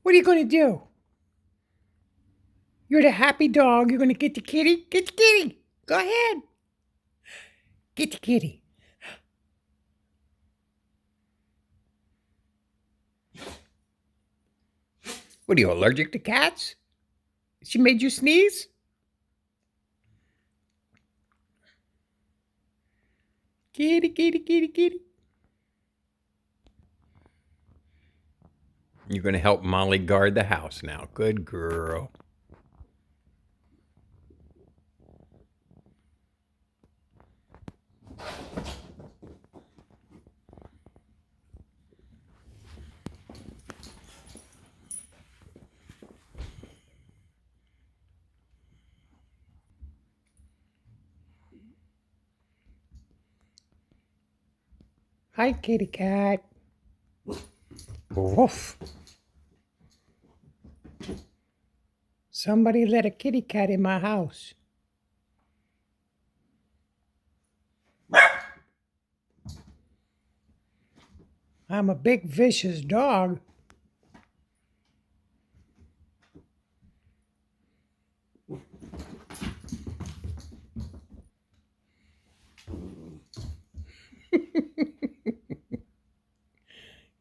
What are you going to do? You're the happy dog. You're going to get the kitty? Get the kitty. Go ahead. Get the kitty. What are you, allergic to cats? She made you sneeze? Kitty, kitty, kitty, kitty. You're going to help Molly guard the house now. Good girl. Hi, kitty cat. Woof. Somebody let a kitty cat in my house. I'm a big vicious dog.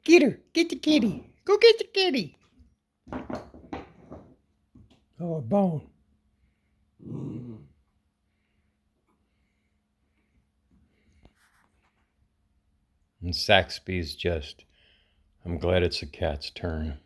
Get her. Get the kitty. Go get the kitty. Oh, a bone. And Saxby's just, I'm glad it's a cat's turn.